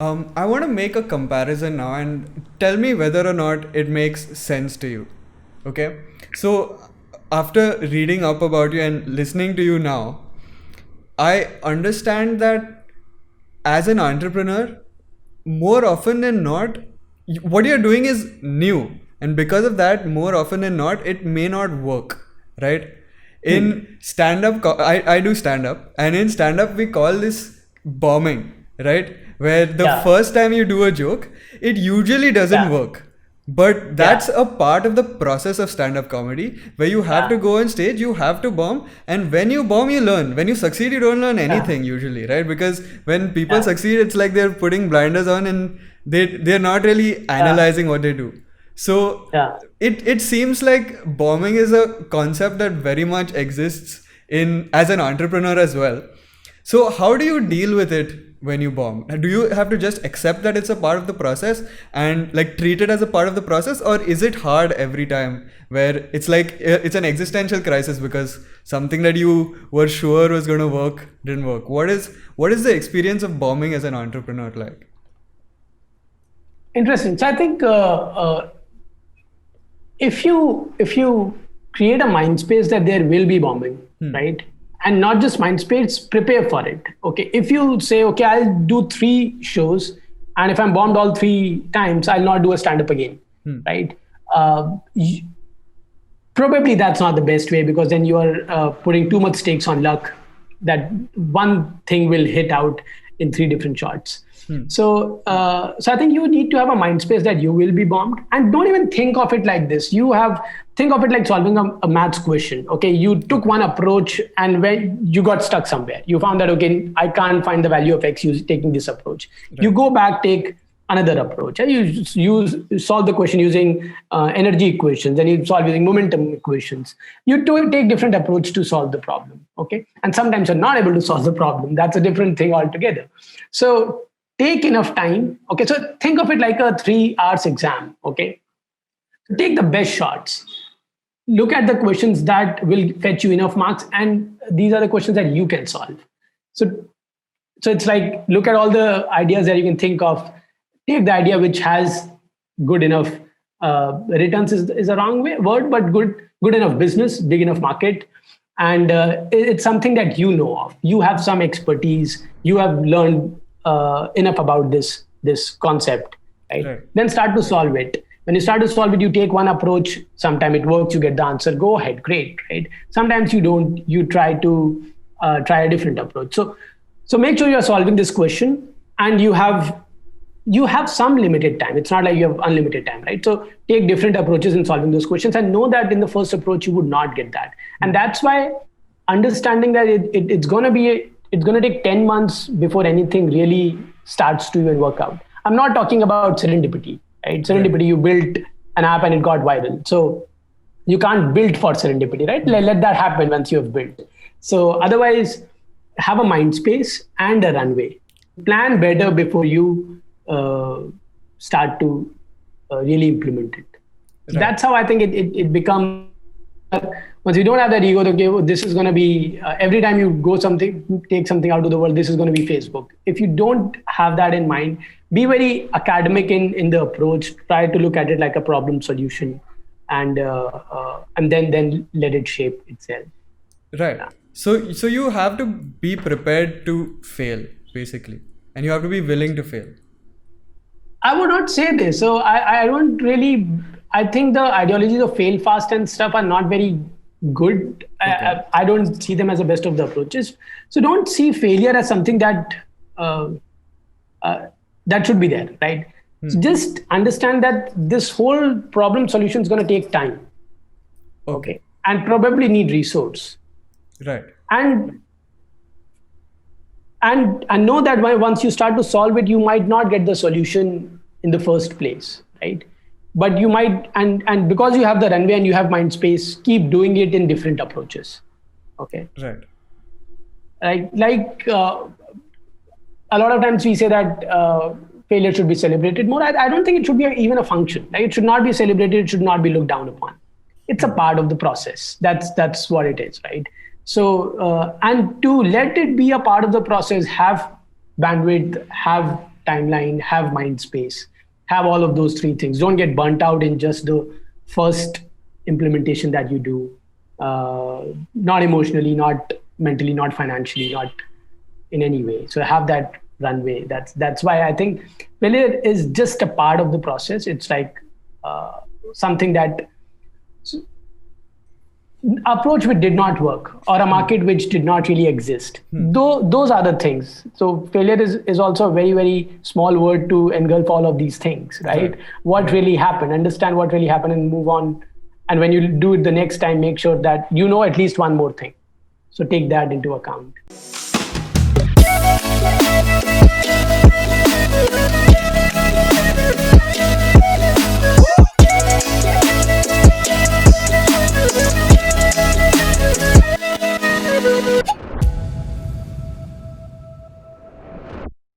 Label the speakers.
Speaker 1: I want to make a comparison now and tell me whether or not it makes sense to you. Okay? So, after reading up about you and listening to you now, I understand that as an entrepreneur, more often than not, what you're doing is new. And because of that, more often than not, it may not work, right? In stand up, I do stand up, and in stand up, we call this bombing, right? Where the first time you do a joke, it usually doesn't work. But that's a part of the process of stand-up comedy where you have to go on stage, you have to bomb, and when you bomb, you learn. When you succeed, you don't learn anything usually, right? Because when people succeed, it's like they're putting blinders on and they're not really analyzing what they do. So it seems like bombing is a concept that very much exists in as an entrepreneur as well. So how do you deal with it when you bomb? Do you have to just accept that it's a part of the process and like treat it as a part of the process, or is it hard every time where it's like it's an existential crisis because something that you were sure was going to work didn't work? What is the experience of bombing as an entrepreneur like?
Speaker 2: Interesting. So I think if you create a mind space that there will be bombing, right? And not just mind space, prepare for it. Okay. If you say, okay, I'll do 3 shows, and if I'm bombed all 3 times, I'll not do a stand-up again. Right. Probably that's not the best way, because then you are putting too much stakes on luck that one thing will hit out in 3 different shots. So I think you need to have a mind space that you will be bombed, and don't even think of it like this. Think of it like solving a maths question. Okay, you took one approach and when you got stuck somewhere, you found that, okay, I can't find the value of X taking this approach. Right. You go back, take another approach. You solve the question using energy equations, and you solve using momentum equations. You take different approach to solve the problem. Okay, and sometimes you're not able to solve the problem. That's a different thing altogether. So take enough time. Okay, so think of it like a 3 hours exam. Okay, so take the best shots. Look at the questions that will fetch you enough marks, and these are the questions that you can solve. So it's like, look at all the ideas that you can think of. Take the idea which has good enough returns is a wrong word, but good enough business, big enough market, and it's something that you know of. You have some expertise. You have learned enough about this concept, right? Then start to solve it. When you start to solve it, you take one approach. Sometimes it works, you get the answer. Go ahead, great, right? Sometimes you don't. You try to try a different approach. So make sure you're solving this question, and you have some limited time. It's not like you have unlimited time, right? So take different approaches in solving those questions, and know that in the first approach you would not get that. And that's why understanding that it's going to take 10 months before anything really starts to even work out. I'm not talking about serendipity, right? Serendipity, you built an app and it got viral. So you can't build for serendipity, right? Let that happen once you have built. So otherwise, have a mind space and a runway. Plan better before you start to really implement it. Right. That's how I think it becomes. Once you don't have that ego, okay, this is going to be every time you take something out of the world, this is going to be Facebook. If you don't have that in mind, be very academic in the approach. Try to look at it like a problem solution, and then let it shape itself.
Speaker 1: Right. Yeah. So you have to be prepared to fail, basically, and you have to be willing to fail.
Speaker 2: I would not say this. So I don't really. I think the ideologies of fail fast and stuff are not very good. Okay. I don't see them as the best of the approaches. So don't see failure as something that that should be there, right? So just understand that this whole problem solution is going to take time. Okay. And probably need resource.
Speaker 1: Right.
Speaker 2: And know that once you start to solve it, you might not get the solution in the first place, right? But you might, and because you have the runway and you have mind space, keep doing it in different approaches. Okay.
Speaker 1: Right.
Speaker 2: Like a lot of times we say that failure should be celebrated more. I don't think it should be even a function. Like, it should not be celebrated. It should not be looked down upon. It's a part of the process. That's what it is, right? So, and to let it be a part of the process, have bandwidth, have timeline, have mind space, have all of those three things. Don't get burnt out in just the first implementation that you do. Not emotionally, not mentally, not financially, not in any way. So have that runway. That's why I think failure is just a part of the process. It's like something that approach which did not work, or a market which did not really exist. Those are the things. So failure is also a very, very small word to engulf all of these things, right? What really happened, understand what really happened and move on. And when you do it the next time, make sure that you know at least one more thing. So take that into account.